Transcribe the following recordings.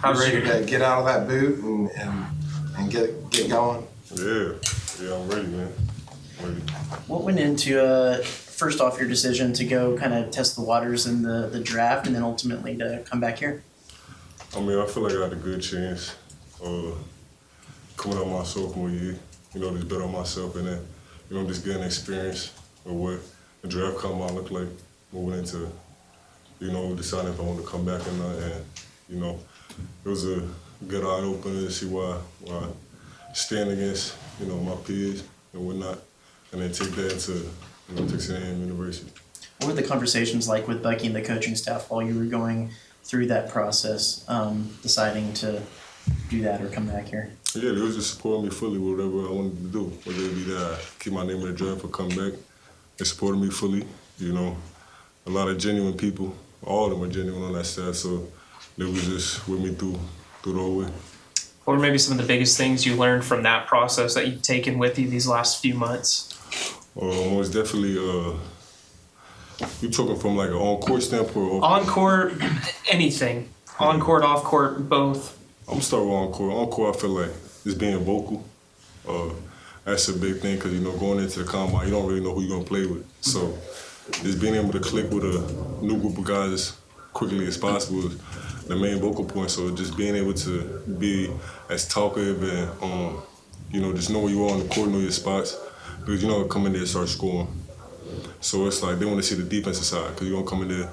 You ready to get out of that boot and get going? Yeah, I'm ready, man. What went into first off your decision to go kind of test the waters in the draft and then ultimately to come back here? I mean, I feel like I had a good chance coming out my sophomore year, just bet on myself and then, just getting experience of what the draft combine looked like moving into, deciding if I wanted to come back or not. And, it was a good eye-opener to see why I stand against, my peers and whatnot, and then take that into, Texas A&M University. What were the conversations like with Bucky and the coaching staff while you were going through that process, deciding to do that or come back here? Yeah, they was just supporting me fully with whatever I wanted to do, whether it be that I keep my name in the draft or come back. They supported me fully, a lot of genuine people, all of them are genuine on that staff, so they was just with me through the whole way. What are maybe some of the biggest things you learned from that process that you've taken with you these last few months? Most definitely, you talking from like an on-court standpoint? Or On-court, anything. On-court, off-court, both. I'm gonna start with on-court. On-court, I feel like just being vocal. That's a big thing because, going into the combine, you don't really know who you're gonna play with. So just being able to click with a new group of guys as quickly as possible is the main vocal point. So just being able to be as talkative and, just know where you are on the court, know your spots. Because you don't come in there and start scoring. So it's like they want to see the defensive side because you're going to come in there,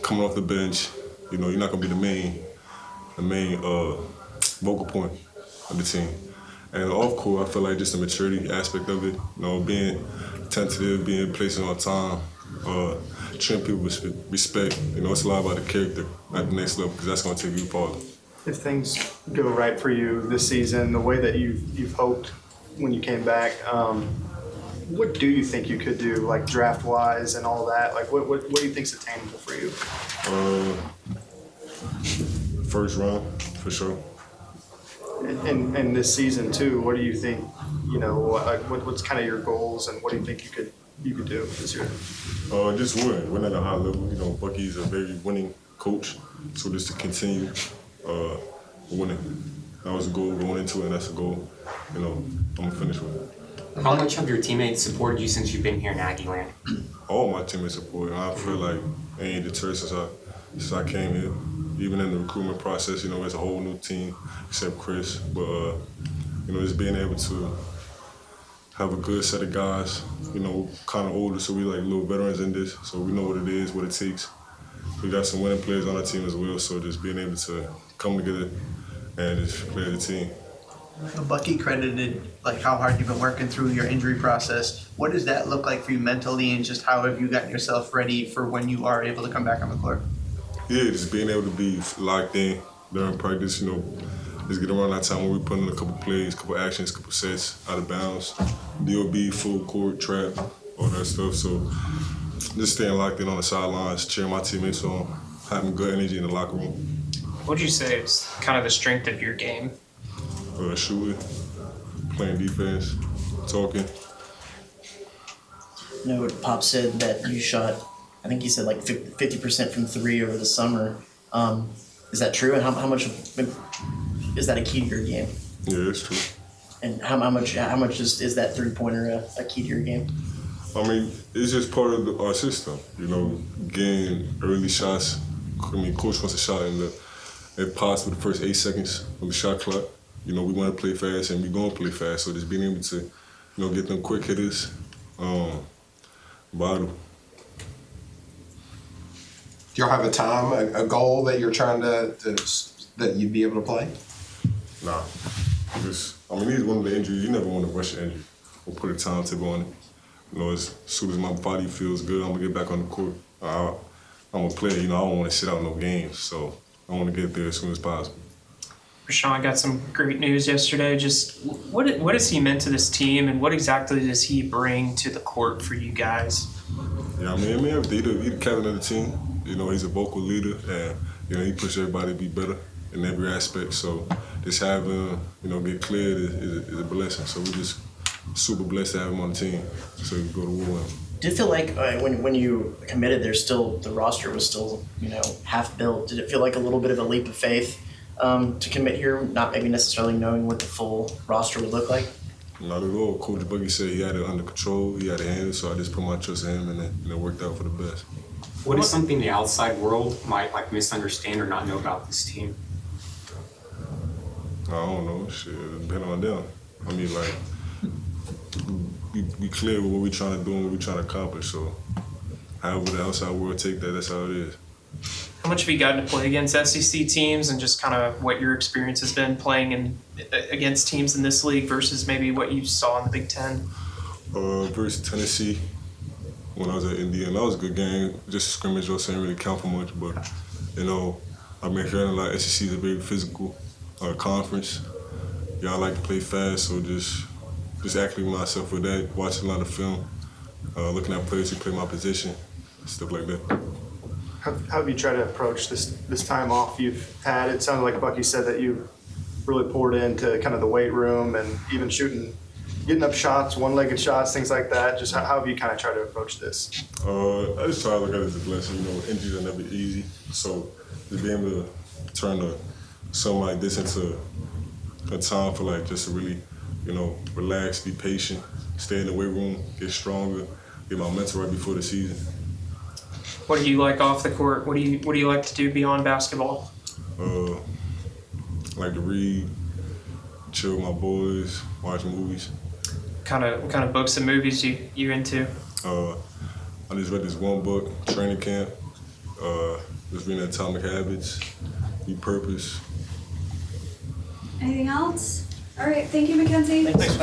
coming off the bench, you're not going to be the main vocal point of the team. And off court, I feel like just the maturity aspect of it, being tentative, being placing on time, treating people with respect. It's a lot about the character at the next level because that's going to take you farther. If things go right for you this season, the way that you've hoped when you came back, what do you think you could do, like draft-wise and all that? Like, what do you think's attainable for you? First round, for sure. And this season too, what do you think? What's kind of your goals, and what do you think you could do this year? Just win at a high level. Bucky's a very winning coach, so just to continue winning. That was a goal going into it, and that's a goal. I'm gonna finish with it. How much have your teammates supported you since you've been here in Aggieland? All my teammates support. I feel like they ain't deterred since I came here. Even in the recruitment process, it's a whole new team except Chris. But just being able to have a good set of guys, kind of older, so we like little veterans in this, so we know what it is, what it takes. We got some winning players on our team as well, so just being able to come together and just play as a team. Bucky credited how hard you've been working through your injury process. What does that look like for you mentally, and just how have you gotten yourself ready for when you are able to come back on the court? Yeah, just being able to be locked in during practice, just get around that time when we put in a couple plays, couple actions, couple sets out of bounds, DOB, full court, trap, all that stuff. So just staying locked in on the sidelines, cheering my teammates on, having good energy in the locker room. What would you say is kind of the strength of your game? Shooting, playing defense, talking. Pop said that you shot, I think he said 50% from three over the summer. Is that true? And how much is that a key to your game? Yeah, it's true. And how much is that three-pointer a key to your game? I mean, it's just part of our system, getting early shots. I mean, coach wants a shot if possible, the first 8 seconds of the shot clock. We want to play fast, and we're going to play fast. So just being able to, get them quick hitters, vital. Do y'all have a goal that you're trying that you'd be able to play? Nah. These one of the injuries, you never want to rush an injury or put a timetable on it. As soon as my body feels good, I'm going to get back on the court. I'm a player, I don't want to sit out no games, so I want to get there as soon as possible. Rashawn got some great news yesterday. Just what has he meant to this team, and what exactly does he bring to the court for you guys? Yeah, everything. He's the captain of the team. He's a vocal leader, and he pushes everybody to be better in every aspect. So just having get cleared is a blessing. So we're just super blessed to have him on the team, so we can go to war. Did it feel like when you committed, the roster was still half built? Did it feel like a little bit of a leap of faith to commit here, not maybe necessarily knowing what the full roster would look like? Not at all. Coach Buggy said he had it under control, he had it handled, so I just put my trust in him, and it worked out for the best. What is something the outside world might like misunderstand or not know about this team? I don't know, shit, depending on them. I mean, like, we clear with what we trying to do and what we trying to accomplish, so however the outside world take that, that's how it is. How much have you gotten to play against SEC teams, and just kind of what your experience has been playing against teams in this league versus maybe what you saw in the Big Ten? Versus Tennessee, when I was at Indiana, that was a good game. Just a scrimmage, though, so it didn't really count for much. But, you know, I've been hearing a lot. SEC is a very physical conference. Y'all like to play fast, so just acclimating myself with that, watching a lot of film, looking at players who play my position, stuff like that. How have you tried to approach this time off you've had? It sounded like Bucky said that you really poured into kind of the weight room and even getting up shots, one-legged shots, things like that. Just how have you kind of tried to approach this? I just try to look at it as a blessing. You know, injuries are never easy. So just being able to turn something like this into a time for like just to really, you know, relax, be patient, stay in the weight room, get stronger, get my mental right before the season. What do you like off the court? What do you like to do beyond basketball? Like to read, chill with my boys, watch movies. What kind of books and movies you into? I just read this one book, Training Camp. Just reading Atomic Habits, Be Purpose. Anything else? All right, thank you, Mackenzie. Thanks.